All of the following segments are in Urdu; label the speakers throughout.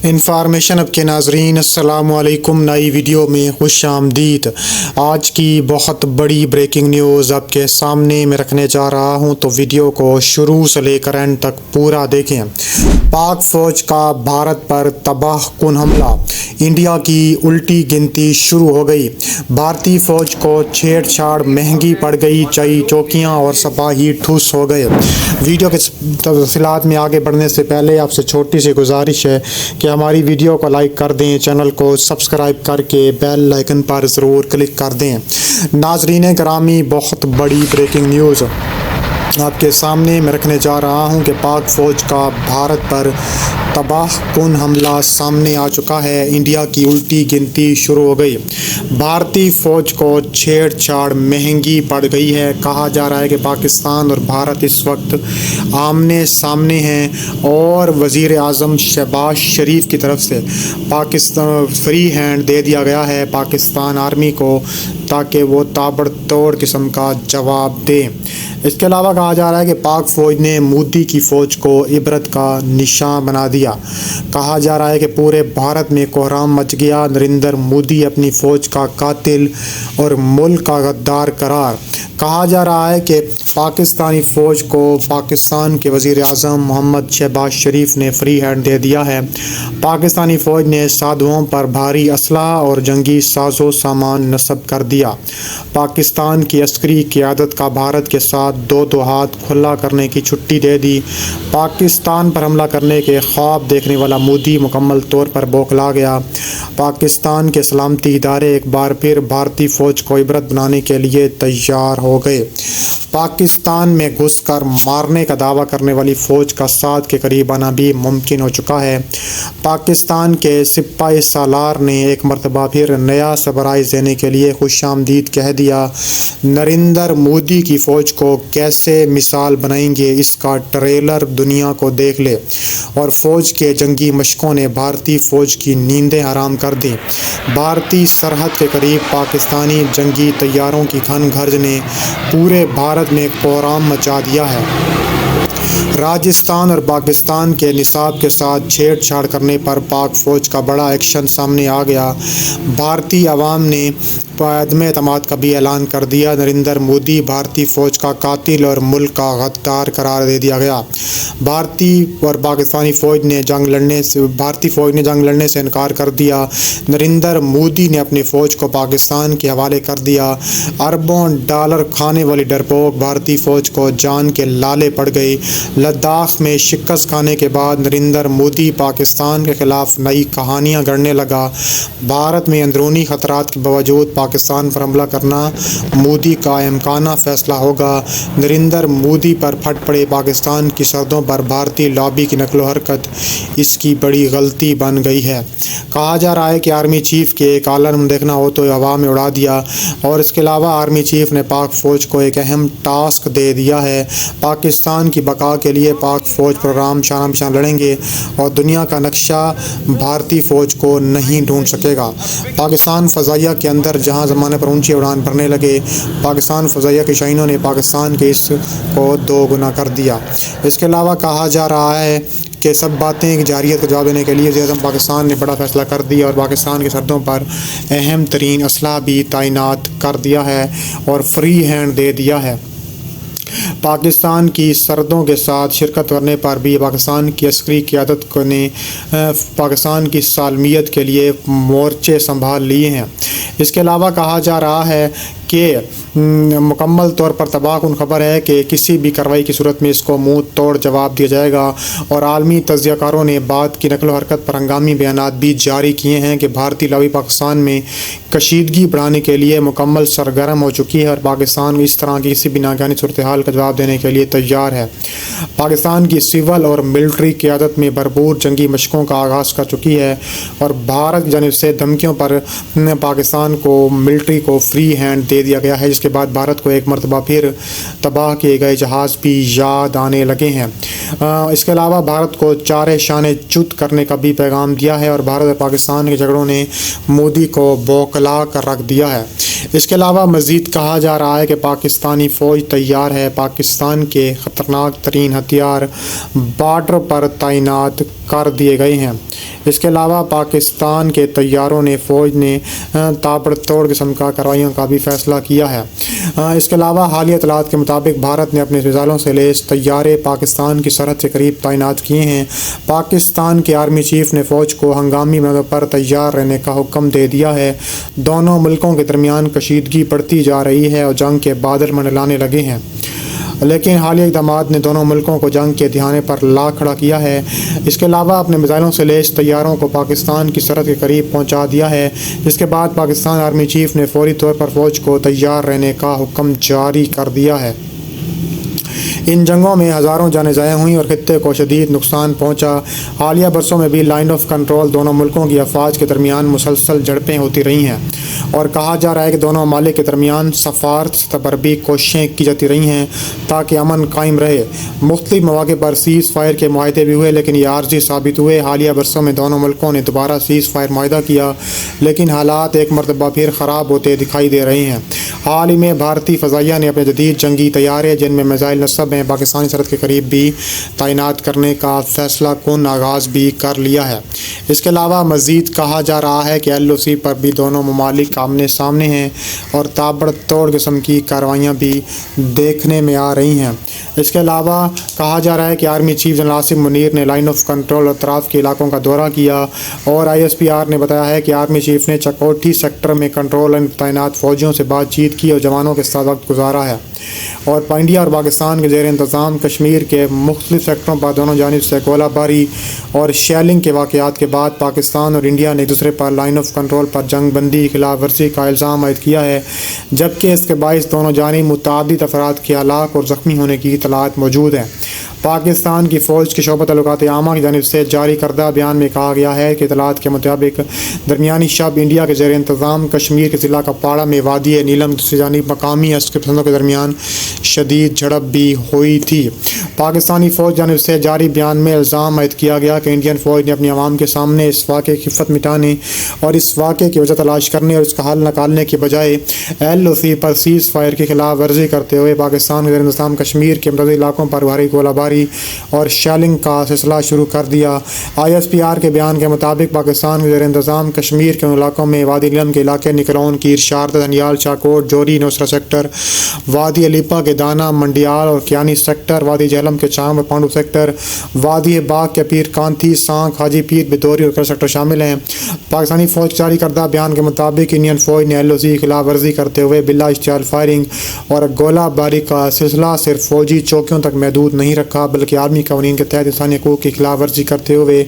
Speaker 1: انفارمیشن اب کے ناظرین السلام علیکم، نئی ویڈیو میں خوش آمدید۔ آج کی بہت بڑی بریکنگ نیوز آپ کے سامنے میں رکھنے جا رہا ہوں، تو ویڈیو کو شروع سے لے کر اینڈ تک پورا دیکھیں۔ پاک فوج کا بھارت پر تباہ کن حملہ، انڈیا کی الٹی گنتی شروع ہو گئی۔ بھارتی فوج کو چھیڑ چھاڑ مہنگی پڑ گئی، چوکیاں اور سپاہی ٹھوس ہو گئے۔ ویڈیو کے تفصیلات میں آگے بڑھنے سے پہلے آپ سے چھوٹی سی گزارش ہے کہ ہماری ویڈیو کو لائک کر دیں، چینل کو سبسکرائب کر کے بیل آئیکن پر ضرور کلک کر دیں۔ ناظرین گرامی، بہت بڑی بریکنگ نیوز آپ کے سامنے میں رکھنے جا رہا ہوں کہ پاک فوج کا بھارت پر تباہ کن حملہ سامنے آ چکا ہے۔ انڈیا کی الٹی گنتی شروع ہو گئی۔ بھارتی فوج کو چھیڑ چھاڑ مہنگی پڑ گئی ہے۔ کہا جا رہا ہے کہ پاکستان اور بھارت اس وقت آمنے سامنے ہیں اور وزیر اعظم شہباز شریف کی طرف سے پاکستان فری ہینڈ دے دیا گیا ہے پاکستان آرمی کو، تاکہ وہ تابڑ توڑ قسم کا جواب دے۔ اس کے علاوہ کہا جا رہا ہے کہ پاک فوج نے مودی کی فوج کو عبرت کا نشان بنا دیا۔ کہا جا رہا ہے کہ پورے بھارت میں کوہرام مچ گیا۔ نریندر مودی اپنی فوج کا قاتل اور ملک کا غدار قرار۔ کہا جا رہا ہے کہ پاکستانی فوج کو پاکستان کے وزیر اعظم محمد شہباز شریف نے فری ہینڈ دے دیا ہے۔ پاکستانی فوج نے سادھوؤں پر بھاری اسلحہ اور جنگی ساز و سامان نصب کر دیا۔ پاکستان کی عسکری قیادت کا بھارت کے ساتھ دو ہاتھ کھلا کرنے کی چھٹی دے دی۔ پاکستان پر حملہ کرنے کے خواب دیکھنے والا مودی مکمل طور پر بوکھلا گیا۔ پاکستان کے سلامتی ادارے ایک بار پھر بھارتی فوج کو عبرت بنانے کے لیے تیار ہو گئے۔ پاکستان میں گھس کر مارنے کا دعویٰ کرنے والی فوج کا ساتھ کے قریب آنا بھی ممکن ہو چکا ہے۔ پاکستان کے سپاہی سالار نے ایک مرتبہ پھر نیا سرپرائز دینے کے لیے خوش آمدید کہہ دیا۔ نریندر مودی کی فوج کو کیسے مثال بنائیں گے، اس کا ٹریلر دنیا کو دیکھ لے۔ اور فوج کے جنگی مشقوں نے بھارتی فوج کی نیندیں حرام کر دیں۔ بھارتی سرحد کے قریب پاکستانی جنگی طیاروں کی گھن گرج نے پورے بھارت میں کوہرام مچا دیا ہے۔ راجستھان اور پاکستان کے نصاب کے ساتھ چھیڑ چھاڑ کرنے پر پاک فوج کا بڑا ایکشن سامنے آ گیا۔ بھارتی عوام نے عدم اعتماد کا بھی اعلان کر دیا۔ نریندر مودی بھارتی فوج کا قاتل اور ملک کا غدار قرار دے دیا گیا۔ بھارتی اور پاکستانی فوج نے جنگ لڑنے سے انکار کر دیا۔ نریندر مودی نے اپنی فوج کو پاکستان کے حوالے کر دیا۔ اربوں ڈالر کھانے والی ڈرپوک بھارتی فوج کو جان کے لالے پڑ گئی۔ لداخ میں شکست کھانے کے بعد نریندر مودی پاکستان کے خلاف نئی کہانیاں گڑھنے لگا۔ بھارت میں اندرونی خطرات کے باوجود پاکستان پر حملہ کرنا مودی کا امکانہ فیصلہ ہوگا۔ نریندر مودی پر پھٹ پڑے پاکستان کی سرحدوں پر بھارتی لابی کی نقل و حرکت اس کی بڑی غلطی بن گئی ہے۔ کہا جا رہا ہے کہ آرمی چیف کے ایک عالم دیکھنا ہو تو ہوا میں اڑا دیا، اور اس کے علاوہ آرمی چیف نے پاک فوج کو ایک اہم ٹاسک دے دیا ہے۔ پاکستان کی بقا کے لیے پاک فوج پروگرام شانہ بشانہ لڑیں گے، اور دنیا کا نقشہ بھارتی فوج کو نہیں ڈھونڈ سکے گا۔ پاکستان فضائیہ کے اندر جہاں زمانے پر اونچی اڑان بھرنے لگے، پاکستان فضائیہ کے شاہینوں نے پاکستان کے اس کو 2 گنا کر دیا۔ اس کے علاوہ کہا جا رہا ہے کہ سب باتیں جاریت کا جواب دینے کے لیے وزیر اعظم پاکستان نے بڑا فیصلہ کر دیا، اور پاکستان کی سرحدوں پر اہم ترین اسلحہ بھی تعینات کر دیا ہے اور فری ہینڈ دے دیا ہے۔ پاکستان کی سرحدوں کے ساتھ شراکت کرنے پر بھی پاکستان کی عسکری قیادت نے پاکستان کی سالمیت کے لیے مورچے سنبھال لیے ہیں۔ اس کے علاوہ کہا جا رہا ہے کہ مکمل طور پر تباہ کن خبر ہے کہ کسی بھی کارروائی کی صورت میں اس کو منہ توڑ جواب دیا جائے گا، اور عالمی تجزیہ کاروں نے بات کی نقل و حرکت پر ہنگامی بیانات بھی جاری کیے ہیں کہ بھارتی لابی پاکستان میں کشیدگی بڑھانے کے لیے مکمل سرگرم ہو چکی ہے، اور پاکستان اس طرح کی کسی بھی ناگہانی صورتحال کا جواب دینے کے لیے تیار ہے۔ پاکستان کی سول اور ملٹری قیادت میں بھرپور جنگی مشقوں کا آغاز کر چکی ہے، اور بھارت کی جانب سے دھمکیوں پر پاکستان کو ملٹری کو فری ہینڈ دے دیا گیا ہے، جس کے بعد بھارت کو ایک مرتبہ پھر تباہ کیے گئے جہاز بھی یاد آنے لگے ہیں۔ اس کے علاوہ بھارت کو چارے شانے چت کرنے کا بھی پیغام دیا ہے، اور بھارت اور پاکستان کے جھگڑوں نے مودی کو بوکھلا کر رکھ دیا ہے۔ اس کے علاوہ مزید کہا جا رہا ہے کہ پاکستانی فوج تیار ہے۔ پاکستان کے خطرناک ترین ہتھیار بارڈر پر تعینات کر دیے گئے ہیں۔ اس کے علاوہ پاکستان کے طیاروں نے فوج نے تابڑ توڑ قسم کا کارروائیوں کا بھی فیصلہ کیا ہے۔ اس کے علاوہ حالیہ اطلاعات کے مطابق بھارت نے اپنے میزائلوں سے لیس طیارے پاکستان کی سرحد سے قریب تعینات کیے ہیں۔ پاکستان کے آرمی چیف نے فوج کو ہنگامی موقع پر تیار رہنے کا حکم دے دیا ہے۔ دونوں ملکوں کے درمیان کشیدگی بڑھتی جا رہی ہے اور جنگ کے بادل منڈلانے لگے ہیں، لیکن حالیہ اقدامات نے دونوں ملکوں کو جنگ کے دہانے پر لا کھڑا کیا ہے۔ اس کے علاوہ اپنے میزائلوں سے لیس طیاروں کو پاکستان کی سرحد کے قریب پہنچا دیا ہے، جس کے بعد پاکستان آرمی چیف نے فوری طور پر فوج کو تیار رہنے کا حکم جاری کر دیا ہے۔ ان جنگوں میں ہزاروں جانیں ضائع ہوئیں اور خطے کو شدید نقصان پہنچا۔ حالیہ برسوں میں بھی لائن آف کنٹرول دونوں ملکوں کی افواج کے درمیان مسلسل جھڑپیں ہوتی رہی ہیں اور کہا جا رہا ہے کہ دونوں ممالک کے درمیان سفارت سطح پر بھی کوششیں کی جاتی رہی ہیں تاکہ امن قائم رہے۔ مختلف مواقع پر سیز فائر کے معاہدے بھی ہوئے لیکن یہ عارضی ثابت ہوئے۔ حالیہ برسوں میں دونوں ملکوں نے دوبارہ سیز فائر معاہدہ کیا لیکن حالات ایک مرتبہ پھر خراب ہوتے دکھائی دے رہے ہیں۔ حال ہی میں بھارتی فضائیہ نے اپنے جدید جنگی طیارے جن میں میزائل نصب ہیں پاکستانی سرحد کے قریب بھی تعینات کرنے کا فیصلہ کن آغاز بھی کر لیا ہے۔ اس کے علاوہ مزید کہا جا رہا ہے کہ LOC پر بھی دونوں ممالک آمنے سامنے ہیں اور تابڑ توڑ قسم کی کارروائیاں بھی دیکھنے میں آ رہی ہیں۔ اس کے علاوہ کہا جا رہا ہے کہ army chief general Asim Munir نے لائن آف کنٹرول اور اطراف کے علاقوں کا دورہ کیا اور ISPR نے بتایا ہے کہ آرمی چیف نے چکوٹھی سیکٹر میں کنٹرول اینڈ تعینات فوجیوں سے بات چیت کی اور جوانوں کے ساتھ وقت گزارا ہے اور انڈیا اور پاکستان کے زیر انتظام کشمیر کے مختلف سیکٹروں پر دونوں جانب سے گولہ باری اور شیلنگ کے واقعات کے بعد پاکستان اور انڈیا نے ایک دوسرے پر لائن آف کنٹرول پر جنگ بندی کی خلاف ورزی کا الزام عائد کیا ہے، جبکہ اس کے باعث دونوں جانب متعدد افراد کے ہلاک اور زخمی ہونے کی اطلاعات موجود ہیں۔ پاکستان کی فوج کے شعبہ تعلقات عامہ کی جانب سے جاری کردہ بیان میں کہا گیا ہے کہ اطلاعات کے مطابق درمیانی شب انڈیا کے زیر انتظام کشمیر کے ضلع کپواڑہ میں وادی نیلم کی دوسری جانب مقامی عسکری پسندوں کے درمیان شدید جھڑپ بھی ہوئی تھی۔ پاکستانی فوج جانب سے جاری بیان میں الزام عائد کیا گیا کہ انڈین فوج نے اپنی عوام کے سامنے اس واقعے کی خفت مٹانے اور اس واقعے کی وجہ تلاش کرنے اور اس کا حل نکالنے کے بجائے LOC پر سیز فائر کی خلاف ورزی کرتے ہوئے پاکستان کے زیر انتظام کشمیر کے متعدد علاقوں پر بھاری گولہ باری اور شیلنگ کا سلسلہ شروع کر دیا۔ ISPR کے بیان کے مطابق پاکستان کے زیر انتظام کشمیر کے ان علاقوں میں وادی نیلم کے علاقے نکلون کیر شاردا دھنیال شاہکوٹ جوری نوسرا سیکٹر، وادی علیپا کے دانا منڈیال اور کیانی سیکٹر، وادی جہلم کے چام اور پانڈو سیکٹر، وادی باغ کے پیر کانتی سانک حاجی پیر بدوری اور کئی سیکٹر شامل ہیں۔ پاکستانی فوج جاری کردہ بیان کے مطابق انڈین فوج نے LOC کی خلاف ورزی کرتے ہوئے بلا اشتعال فائرنگ اور گولہ باری کا سلسلہ صرف فوجی چوکیوں تک محدود نہیں رکھا بلکہ عالمی قوانین کے تحت انسانی حقوق کی خلاف ورزی کرتے ہوئے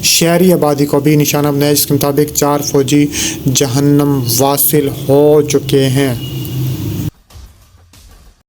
Speaker 1: شہری آبادی کو بھی نشانہ بنایا، جس کے مطابق 4 فوجی جہنم واصل ہو چکے ہیں۔